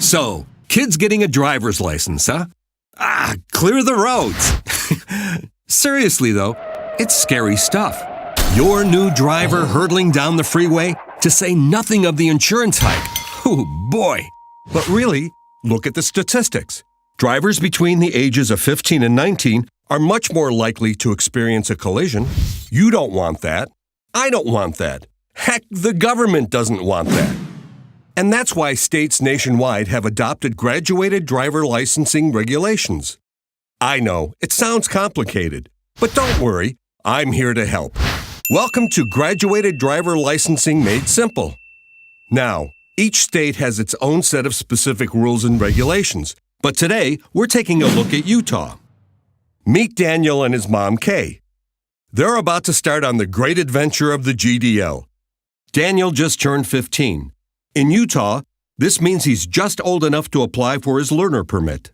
So, kids getting a driver's license, huh? Clear the roads. Seriously though, it's scary stuff. Your new driver hurtling down the freeway, to say nothing of the insurance hike. Oh boy. But really, look at the statistics. Drivers between the ages of 15 and 19 are much more likely to experience a collision. You don't want that. I don't want that. Heck, the government doesn't want that. And that's why states nationwide have adopted graduated driver licensing regulations. I know, it sounds complicated, but don't worry, I'm here to help. Welcome to Graduated Driver Licensing Made Simple. Now, each state has its own set of specific rules and regulations, but today we're taking a look at Utah. Meet Daniel and his mom, Kay. They're about to start on the great adventure of the GDL. Daniel just turned 15. In Utah, this means he's just old enough to apply for his learner permit.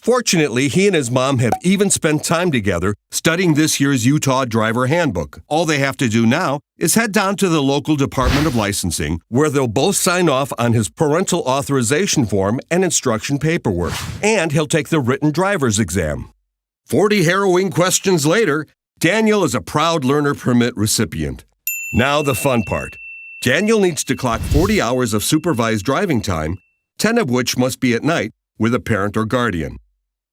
Fortunately, he and his mom have even spent time together studying this year's Utah Driver Handbook. All they have to do now is head down to the local Department of Licensing, where they'll both sign off on his parental authorization form and instruction paperwork, and he'll take the written driver's exam. 40 harrowing questions later, Daniel is a proud learner permit recipient. Now the fun part. Daniel needs to clock 40 hours of supervised driving time, 10 of which must be at night, with a parent or guardian.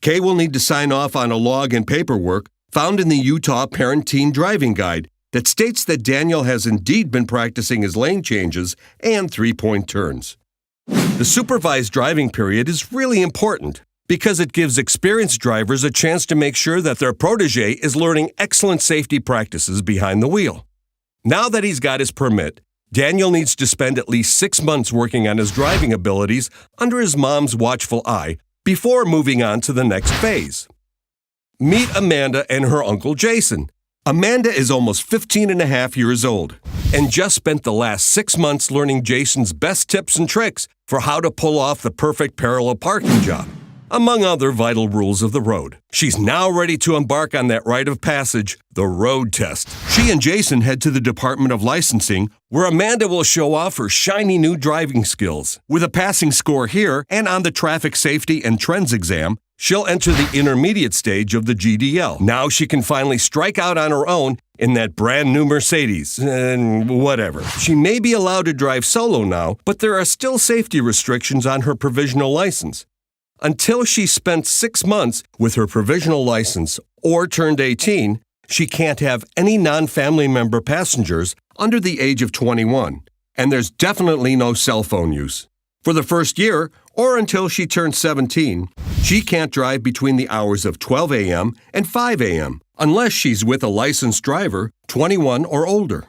Kay will need to sign off on a log and paperwork found in the Utah Parent-Teen Driving Guide that states that Daniel has indeed been practicing his lane changes and three-point turns. The supervised driving period is really important because it gives experienced drivers a chance to make sure that their protege is learning excellent safety practices behind the wheel. Now that he's got his permit, Daniel needs to spend at least 6 months working on his driving abilities under his mom's watchful eye before moving on to the next phase. Meet Amanda and her uncle Jason. Amanda is almost 15 and a half years old and just spent the last 6 months learning Jason's best tips and tricks for how to pull off the perfect parallel parking job, among other vital rules of the road. She's now ready to embark on that rite of passage, the road test. She and Jason head to the Department of Licensing, where Amanda will show off her shiny new driving skills. With a passing score here and on the Traffic Safety and Trends exam, she'll enter the intermediate stage of the GDL. Now she can finally strike out on her own in that brand new Mercedes, and whatever. She may be allowed to drive solo now, but there are still safety restrictions on her provisional license. Until she spent 6 months with her provisional license or turned 18, she can't have any non-family member passengers under the age of 21, and there's definitely no cell phone use. For the first year, or until she turns 17, she can't drive between the hours of 12 a.m. and 5 a.m. unless she's with a licensed driver, 21 or older.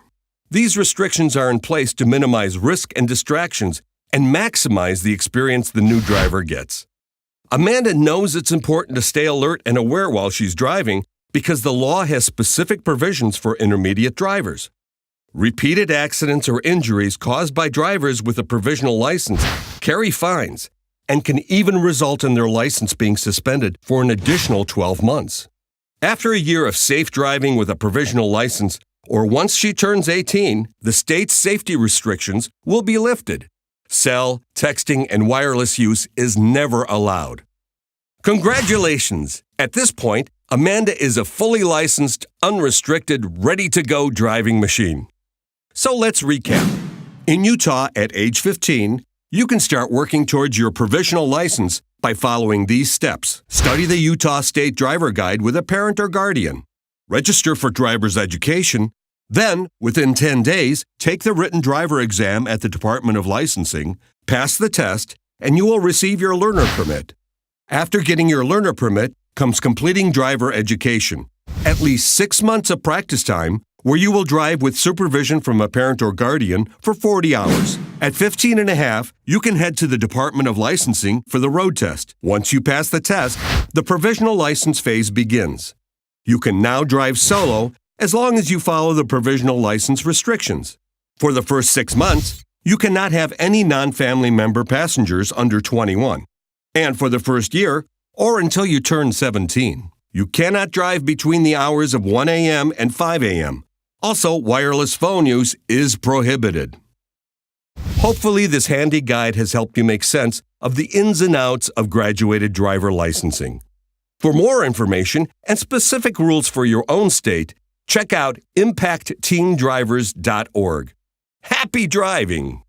These restrictions are in place to minimize risk and distractions and maximize the experience the new driver gets. Amanda knows it's important to stay alert and aware while she's driving because the law has specific provisions for intermediate drivers. Repeated accidents or injuries caused by drivers with a provisional license carry fines and can even result in their license being suspended for an additional 12 months. After a year of safe driving with a provisional license, or once she turns 18, the state's safety restrictions will be lifted. Cell, texting, and wireless use is never allowed. Congratulations! At this point, Amanda is a fully licensed, unrestricted, ready-to-go driving machine. So let's recap. In Utah, at age 15, you can start working towards your provisional license by following these steps. Study the Utah State Driver Guide with a parent or guardian. Register for driver's education. Then, within 10 days, take the written driver exam at the Department of Licensing, pass the test, and you will receive your learner permit. After getting your learner permit comes completing driver education. At least 6 months of practice time where you will drive with supervision from a parent or guardian for 40 hours. At 15 and a half, you can head to the Department of Licensing for the road test. Once you pass the test, the provisional license phase begins. You can now drive solo as long as you follow the provisional license restrictions. For the first 6 months, you cannot have any non-family member passengers under 21. And for the first year, or until you turn 17, you cannot drive between the hours of 1 a.m. and 5 a.m. Also, wireless phone use is prohibited. Hopefully, this handy guide has helped you make sense of the ins and outs of graduated driver licensing. For more information and specific rules for your own state, check out impactteendrivers.org. Happy driving!